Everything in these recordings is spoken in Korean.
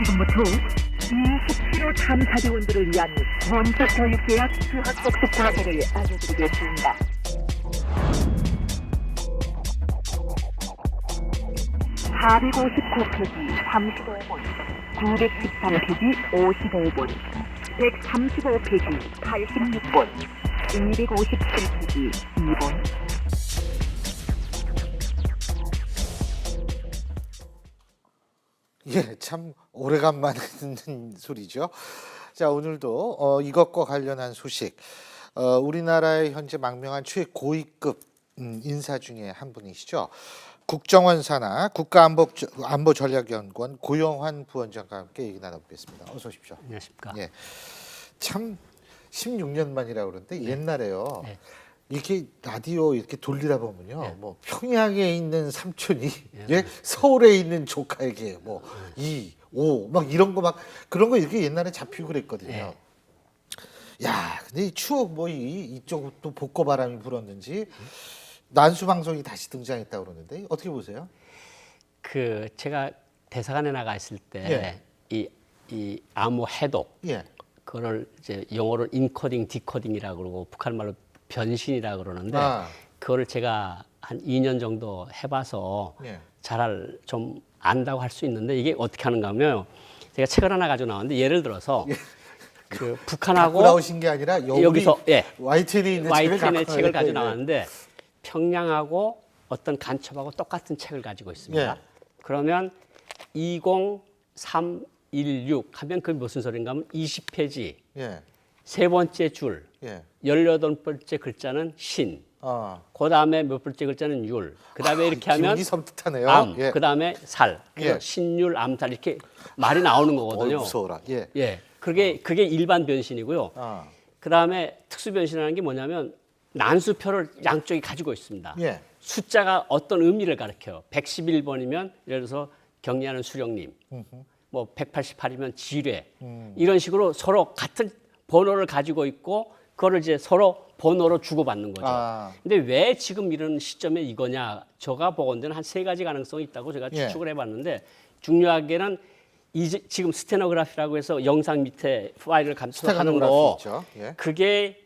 지금부터 27호 탐사대원들을 위한 범죄교육계약 수학적속 과제를 알려드리겠습니다. 459페이지 35번, 913페이지 55번, 135페이지 86번, 257페이지 2번. 예, 참 오래간만에 듣는 소리죠. 자, 오늘도 이것과 관련한 소식. 우리나라의 현재 망명한 최고위급 인사 중에 한 분이시죠. 국정원 산하 국가안보전략연구원 고영환 부원장과 함께 얘기 나눠보겠습니다. 어서 오십시오. 안녕하십니까. 예, 참 16년 만이라고 그러는데 옛날에요. 네. 이렇게 라디오 이렇게 돌리다 보면요, 네. 뭐 평양에 있는 삼촌이 예? 서울에 있는 조카에게 뭐 2, 5 막 이런 거 막 그런 거 이렇게 옛날에 잡히고 그랬거든요. 네. 야, 근데 이 추억 뭐 이쪽 또 복고바람이 불었는지 난수 방송이 다시 등장했다고 그러는데 어떻게 보세요? 그 제가 대사관에 나가 있을 때 이 암호 해독 예, 그거를 이제 영어로 인코딩, 디코딩이라고 그러고 북한 말로 변신이라고 그러는데 그거를 제가 한 2년 정도 해봐서 예. 잘 좀 안다고 할 수 있는데 이게 어떻게 하는가 하면 제가 책을 하나 가지고 나왔는데 예를 들어서 그 북한하고 갖고 나오신 게 아니라 여기서 YTN에 있는 YTN의 책을 가지고 예. 나왔는데 평양하고 어떤 간첩하고 똑같은 책을 가지고 있습니다. 예. 그러면 20316 하면 그게 무슨 소린가 하면 20페이지 예, 세 번째 줄 예. 18번째 글자는 신, 그 다음에 몇 번째 글자는 율, 그 다음에 이렇게 하면 기분이 섬뜩하네요. 암, 예. 그 다음에 살, 예. 신율, 암살 이렇게 말이 나오는 거거든요. 무서워라. 예. 예, 그게 일반 변신이고요. 그 다음에 특수 변신이라는 게 뭐냐면 난수표를 양쪽이 가지고 있습니다. 예. 숫자가 어떤 의미를 가리켜요. 111번이면 예를 들어서 경리하는 수령님, 뭐 188이면 지뢰, 이런 식으로 서로 같은 번호를 가지고 있고 그거를 이제 서로 번호로 주고받는 거죠. 근데 왜 지금 이런 시점에 이거냐? 제가 보건대는 한 세 가지 가능성이 있다고 제가 추측을 해봤는데 중요하게는 지금 스테노그래피라고 해서 영상 밑에 파일을 감축하는 거, 예. 그게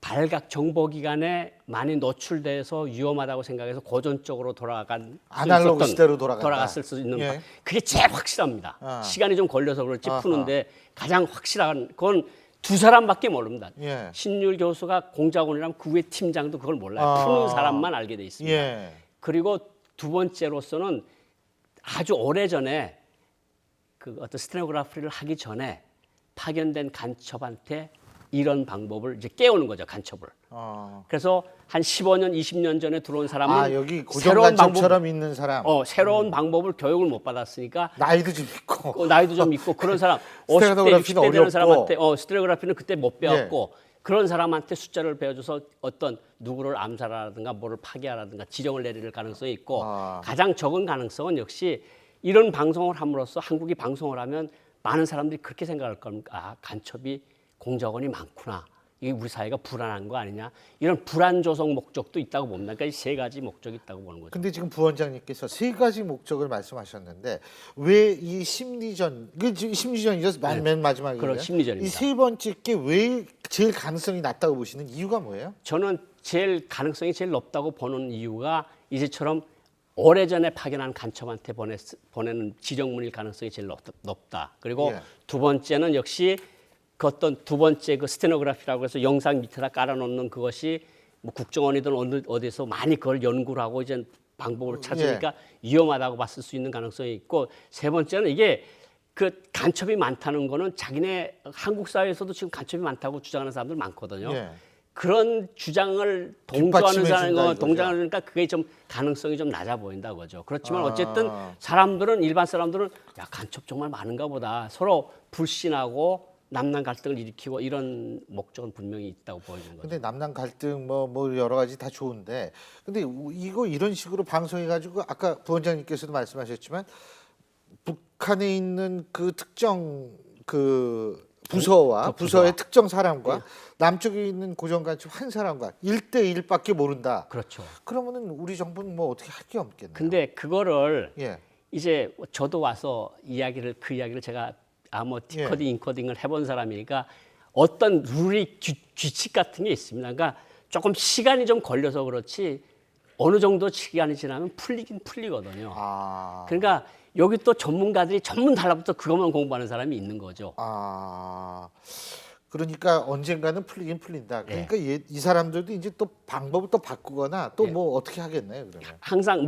발각 정보기관에 많이 노출돼서 위험하다고 생각해서 고전적으로 돌아간 아날로그 시대로 돌아갔을 수 있는 예. 그게 제일 확실합니다. 시간이 좀 걸려서 그렇지 푸는데 가장 확실한 건 두 사람밖에 모릅니다. 예. 신율 교수가 공작원이랑 그 외 팀장도 그걸 몰라요. 푸는 사람만 알게 돼 있습니다. 예. 그리고 두 번째로서는 아주 오래전에 그 어떤 스테노그래피를 하기 전에 파견된 간첩한테 이런 방법을 이제 깨우는 거죠, 간첩을. 그래서 한 15년, 20년 전에 들어온 사람은 여기 고정간첩처럼 있는 사람. 새로운 방법을 교육을 못 받았으니까 나이도 좀 있고. 나이도 좀 있고 그런 사람 50대, 60대 되는 어렵고. 사람한테 스테레오그래피는 그때 못 배웠고 그런 사람한테 숫자를 배워줘서 어떤 누구를 암살하라든가 뭐를 파괴하라든가 지령을 내릴 가능성이 있고 가장 적은 가능성은 역시 이런 방송을 함으로써 한국이 방송을 하면 많은 사람들이 그렇게 생각할 겁니다. 간첩이 공작원이 많구나. 이게 우리 사회가 불안한 거 아니냐. 이런 불안 조성 목적도 있다고 봅니다. 그러니까 이 세 가지 목적이 있다고 보는 거죠. 근데 지금 부원장님께서 세 가지 목적을 말씀하셨는데 왜 이 심리전, 심리전이죠? 맨 마지막이에요. 그런 심리전입니다. 이 세 번째 게 왜 제일 가능성이 낮다고 보시는 이유가 뭐예요? 저는 제일 가능성이 제일 높다고 보는 이유가 이제처럼 오래전에 파견한 간첩한테 보내는 지령문일 가능성이 제일 높다. 그리고 두 번째는 역시 그 어떤 두 번째 그 스테노그래피라고 해서 영상 밑에다 깔아놓는 그것이 뭐 국정원이든 어디서 많이 그걸 연구를 하고 이제 방법을 찾으니까 위험하다고 봤을 수 있는 가능성이 있고 세 번째는 이게 그 간첩이 많다는 거는 자기네 한국 사회에서도 지금 간첩이 많다고 주장하는 사람들 많거든요. 그런 주장을 동조하는 사람이 동조하니까 그게 좀 가능성이 좀 낮아 보인다 그거죠. 그렇지만 어쨌든 사람들은 일반 사람들은 야 간첩 정말 많은가 보다 서로 불신하고 남남 갈등을 일으키고 이런 목적은 분명히 있다고 보이는 거죠. 근데 남남 갈등 뭐 여러 가지 다 좋은데 근데 이거 이런 식으로 방송해 가지고 아까 부원장님께서도 말씀하셨지만 북한에 있는 그 특정 그 부서와 부서의 특정 사람과 남쪽에 있는 고정간첩 한 사람과 1대1밖에 모른다. 그렇죠. 그러면은 우리 정부는 뭐 어떻게 할 게 없겠네요. 근데 그거를 이제 저도 와서 그 이야기를 제가 뭐 디코딩, 인코딩을 해본 사람이니까 어떤 룰이 규칙 같은 게 있습니다. 그러니까 조금 시간이 좀 걸려서 그렇지 어느 정도 시간이 지나면 풀리긴 풀리거든요. 아. 그러니까 여기 또 전문가들이 전문 달라붙어 그것만 공부하는 사람이 있는 거죠. 아. 그러니까 언젠가는 풀리긴 풀린다. 그러니까 이 사람들도 이제 또 방법을 또 바꾸거나 또 뭐 어떻게 하겠네요, 그러면. 항상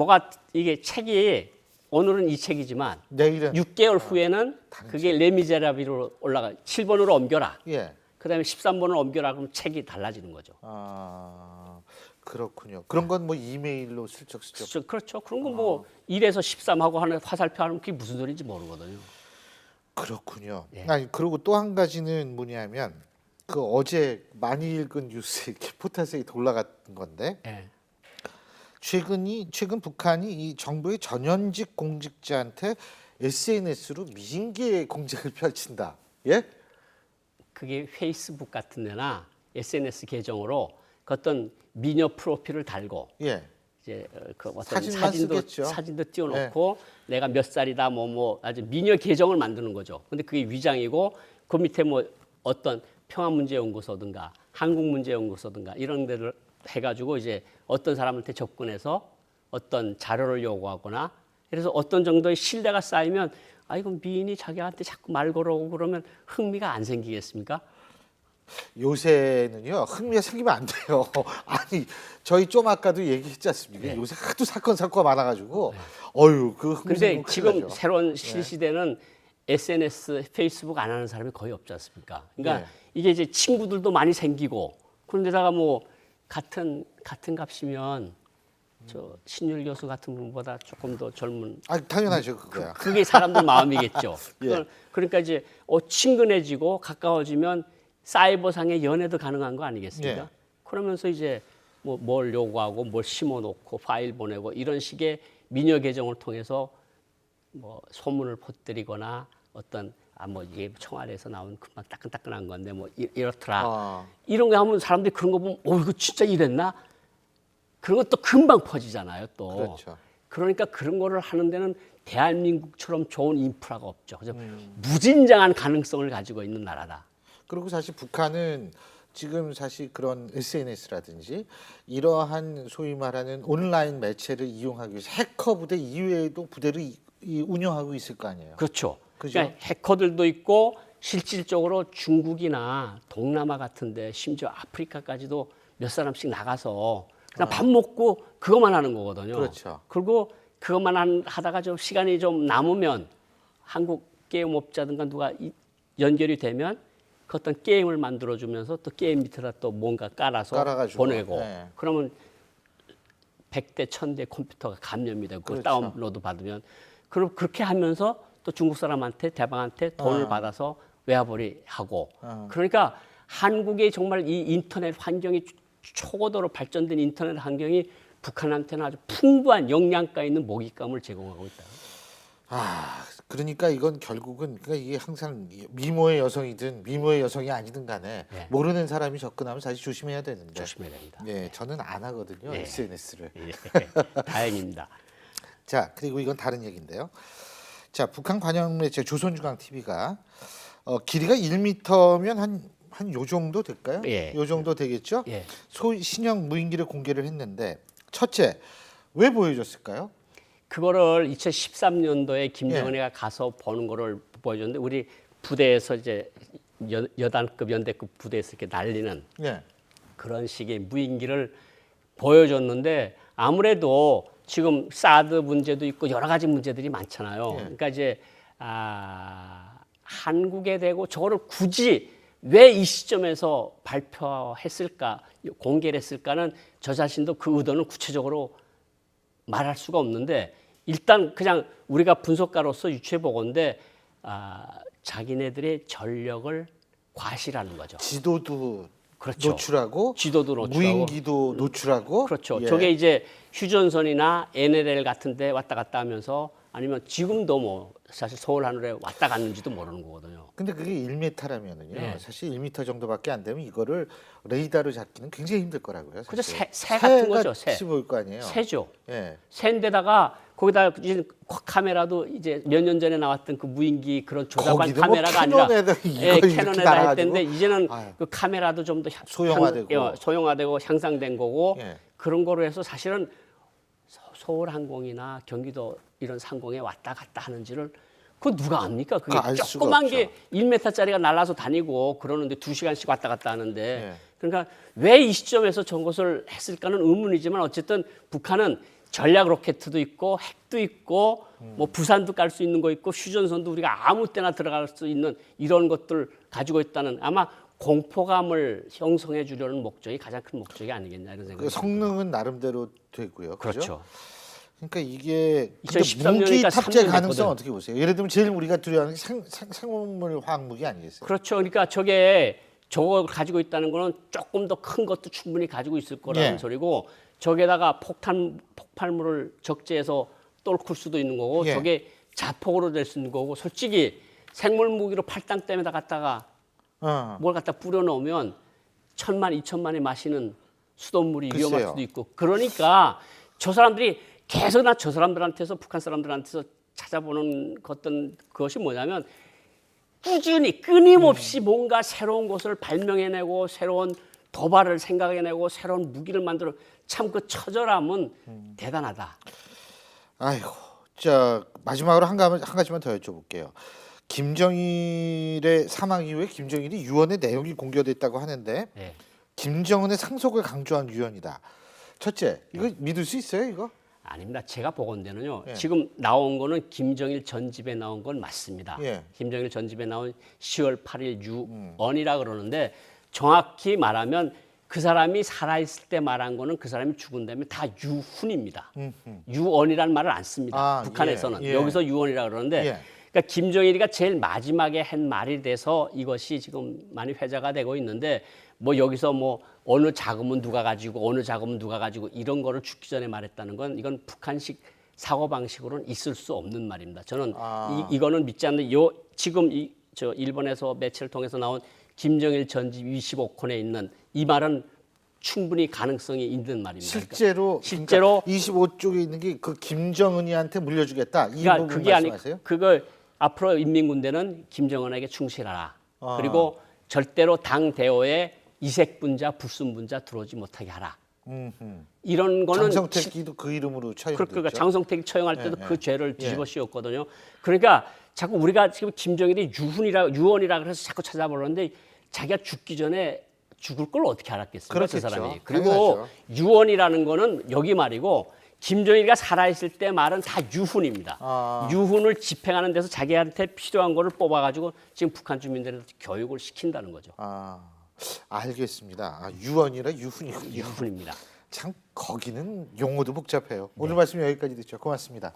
이게 책이 오늘은 이 책이지만 내일은 6개월 후에는 그게 레미제라빌로 올라가 7번으로 옮겨라. 예. 그다음에 13번을 옮겨라 그러면 책이 달라지는 거죠. 아. 그렇군요. 그런 건 뭐 이메일로 슬쩍슬쩍. 그렇죠. 그런 거 뭐 1에서 13하고 하는 화살표 하면 그게 무슨 소리인지 모르거든요. 그렇군요. 예. 아니 그리고 또 한 가지는 뭐냐면 그 어제 많이 읽은 뉴스에 이렇게 포탈사이트 올라갔던 건데 예. 최근 북한이 이 정부의 전현직 공직자한테 SNS로 미징계 공작을 펼친다. 예? 그게 페이스북 같은 데나 SNS 계정으로 그 어떤 미녀 프로필을 달고 예. 이제 그 어떤 사진만 쓰겠죠. 사진도 띄워놓고 내가 몇 살이다 뭐 아주 미녀 계정을 만드는 거죠. 근데 그게 위장이고 그 밑에 뭐 어떤 평화문제연구소든가 한국문제연구소든가 이런 데를 해가지고 이제 어떤 사람한테 접근해서 어떤 자료를 요구하거나 그래서 어떤 정도의 신뢰가 쌓이면 아 이건 미인이 자기한테 자꾸 말 걸어오고 그러면 흥미가 안 생기겠습니까? 요새는요 흥미가 생기면 안 돼요. 아니 저희 좀 아까도 얘기했지 않습니까? 요새 하도 사건 많아가지고 어유 그 흥미 근데 생기면 큰일 지금 나죠. 새로운 시대는 SNS, 페이스북 안 하는 사람이 거의 없지 않습니까? 그러니까 네. 이게 이제 친구들도 많이 생기고 그런데다가 뭐 같은 값이면 저 신율 교수 같은 분보다 조금 더 젊은 아 당연하죠 그거야. 그게 사람들 마음이겠죠. 예. 그러니까 이제 친근해지고 가까워지면 사이버상의 연애도 가능한 거 아니겠습니까? 예. 그러면서 이제 뭐 뭘 요구하고 뭘 심어놓고 파일 보내고 이런 식의 미녀 계정을 통해서 뭐 소문을 퍼뜨리거나 어떤 뭐 이게 청와대에서 나온 금방 따끈따끈한 건데 뭐 이렇더라. 아. 이런 거 하면 사람들이 그런 거 보면 이거 진짜 이랬나? 그런 것도 금방 퍼지잖아요. 또. 그렇죠. 그러니까 그런 거를 하는 데는 대한민국처럼 좋은 인프라가 없죠. 그래서 무진장한 가능성을 가지고 있는 나라다. 그리고 사실 북한은 지금 사실 그런 SNS라든지 이러한 소위 말하는 온라인 매체를 이용하기 위해서 해커 부대 이외에도 부대를 운영하고 있을 거 아니에요. 그렇죠. 그죠? 그러니까 해커들도 있고 실질적으로 중국이나 동남아 같은데 심지어 아프리카까지도 몇 사람씩 나가서 그냥 밥 먹고 그것만 하는 거거든요. 그렇죠. 그리고 그것만 하다가 좀 시간이 좀 남으면 한국 게임업자든가 누가 연결이 되면 그 어떤 게임을 만들어주면서 또 게임 밑에다 또 뭔가 깔아가지고, 보내고 네. 그러면 100대, 1000대 컴퓨터가 감염이 되고 그렇죠. 다운로드 받으면 그럼 그렇게 하면서 또 중국 사람한테 대방한테 돈을 받아서 외화벌이 하고 그러니까 한국의 정말 이 인터넷 환경이 초고도로 발전된 인터넷 환경이 북한한테는 아주 풍부한 영양가 있는 먹잇감을 제공하고 있다. 아, 그러니까 이건 결국은 그러니까 이게 항상 미모의 여성이든 미모의 여성이 아니든 간에 네. 모르는 사람이 접근하면 사실 조심해야 되는데. 조심해야 됩니다. 예, 저는 안 하거든요. SNS를. 예, 다행입니다. 자, 그리고 이건 다른 얘기인데요. 자, 북한 관영 매체 조선중앙 TV가 길이가 1m면 한 요 정도 될까요? 예. 요 정도 되겠죠? 예. 신형 무인기를 공개를 했는데 첫째, 왜 보여줬을까요? 그거를 2013년도에 김정은이가 예. 가서 보는 거를 보여줬는데 우리 부대에서 이제 여단급 연대급 부대에서 이렇게 날리는 예. 그런 식의 무인기를 보여줬는데 아무래도 지금 사드 문제도 있고 여러 가지 문제들이 많잖아요. 예. 그러니까 이제 한국에 대고 저거를 굳이 왜 이 시점에서 발표했을까, 공개를 했을까는 저 자신도 그 의도는 구체적으로 말할 수가 없는데 일단 그냥 우리가 분석가로서 유추해 보건데 자기네들의 전력을 과시라는 거죠. 지도도 그렇죠. 노출하고 지도도 노출하고 무인기도 노출하고 그렇죠. 예. 저게 이제 휴전선이나 NLL 같은 데 왔다 갔다 하면서 아니면 지금도 뭐 사실 서울 하늘에 왔다 갔는지도 모르는 거거든요. 근데 그게 1m라면은요. 예. 사실 1m 정도밖에 안 되면 이거를 레이더로 잡기는 굉장히 힘들 거라고요. 그죠. 사실. 새 같은 거죠. 같이 보일 거 아니에요. 새죠. 예. 새인데다가 거기다 이제 카메라도 이제 몇 년 전에 나왔던 그 무인기 그런 조작한 거기도 뭐 카메라가 아니라 캐논에다 이거 예, 이렇게 캐논에다 달아가지고. 했는데 이제는 아유. 그 카메라도 좀 더 소형화되고. 소형화되고 향상된 거고 예. 그런 거로 해서 사실은 서울항공이나 경기도 이런 상공에 왔다 갔다 하는지를 그 누가 압니까? 그게 알 수가 조그만 없죠. 게 1m짜리가 날아서 다니고 그러는데 2시간씩 왔다 갔다 하는데 예. 그러니까 왜 이 시점에서 저것을 했을까는 의문이지만 어쨌든 북한은 전략 로켓도 있고 핵도 있고 뭐 부산도 깔 수 있는 거 있고 휴전선도 우리가 아무 때나 들어갈 수 있는 이런 것들 가지고 있다는 아마 공포감을 형성해 주려는 목적이 가장 큰 목적이 아니겠냐 이런 생각이 그 성능은 나름대로 되고요. 그죠? 그렇죠. 그러니까 이게 근데 2013 무기 년이니까 탑재 3년 가능성 됐거든. 어떻게 보세요? 예를 들면 제일 우리가 두려워하는 게 생물 화학무기 아니겠어요? 그렇죠. 그러니까 저게 저걸 가지고 있다는 거는 조금 더 큰 것도 충분히 가지고 있을 거라는 예. 소리고 저게다가 폭발물을 적재해서 똘쿨 수도 있는 거고 예. 저게 자폭으로 될 수 있는 거고 솔직히 생물 무기로 팔당댐에다 갖다가 뭘 갖다 뿌려 놓으면 1,000만, 2,000만이 마시는 수돗물이 글쎄요. 위험할 수도 있고 그러니까 저 사람들이 계속 저 사람들한테서 북한 사람들한테서 찾아보는 것이 뭐냐면 꾸준히 끊임없이 뭔가 새로운 것을 발명해내고 새로운 도발을 생각해내고 새로운 무기를 만들어 참 그 처절함은 대단하다. 아이고, 자 마지막으로 한 가지만 더 여쭤볼게요. 김정일의 사망 이후에 김정일이 유언의 내용이 공개됐다고 하는데 네. 김정은의 상속을 강조한 유언이다. 첫째, 이거 믿을 수 있어요, 이거? 아닙니다. 제가 보건대는요. 예. 지금 나온 거는 김정일 전집에 나온 건 맞습니다. 예. 김정일 전집에 나온 10월 8일 유언이라 그러는데 정확히 말하면 그 사람이 살아있을 때 말한 거는 그 사람이 죽은 다음에 다 유훈입니다. 유언이라는 말을 안 씁니다. 아, 북한에서는. 예, 예. 여기서 유언이라 그러는데 예. 그러니까 김정일이가 제일 마지막에 한 말이 돼서 이것이 지금 많이 회자가 되고 있는데 뭐 여기서 뭐 어느 자금은 누가 가지고 어느 자금은 누가 가지고 이런 거를 죽기 전에 말했다는 건 이건 북한식 사고 방식으로는 있을 수 없는 말입니다. 저는 이거는 믿지 않는 지금 저 일본에서 매체를 통해서 나온 김정일 전집 25콘에 있는 이 말은 충분히 가능성이 있는 말입니다. 실제로 실제로 25쪽에 있는 게 그 김정은이한테 물려주겠다. 이 그러니까 부분 그게 아니 말씀하세요? 그걸 앞으로 인민군대는 김정은에게 충실하라. 그리고 절대로 당 대오에 이색분자, 불순분자 들어오지 못하게 하라. 이런 거는 장성택이도 그 이름으로 처형됐죠. 그러니까 장성택이 처형할 때도 예, 그 예. 죄를 뒤집어 씌웠거든요. 그러니까 자꾸 우리가 지금 김정일이 유언이라 그래서 자꾸 찾아보는데 자기가 죽기 전에 죽을 걸 어떻게 알았겠습니까? 그 그렇겠죠. 사람이. 그리고 당연하죠. 유언이라는 거는 여기 말이고 김정일이가 살아있을 때 말은 다 유훈입니다. 유훈을 집행하는 데서 자기한테 필요한 거를 뽑아가지고 지금 북한 주민들한테 교육을 시킨다는 거죠. 알겠습니다. 유언이라 유훈이군요. 유훈입니다. 참 거기는 용어도 복잡해요. 오늘 말씀 여기까지 듣죠. 고맙습니다.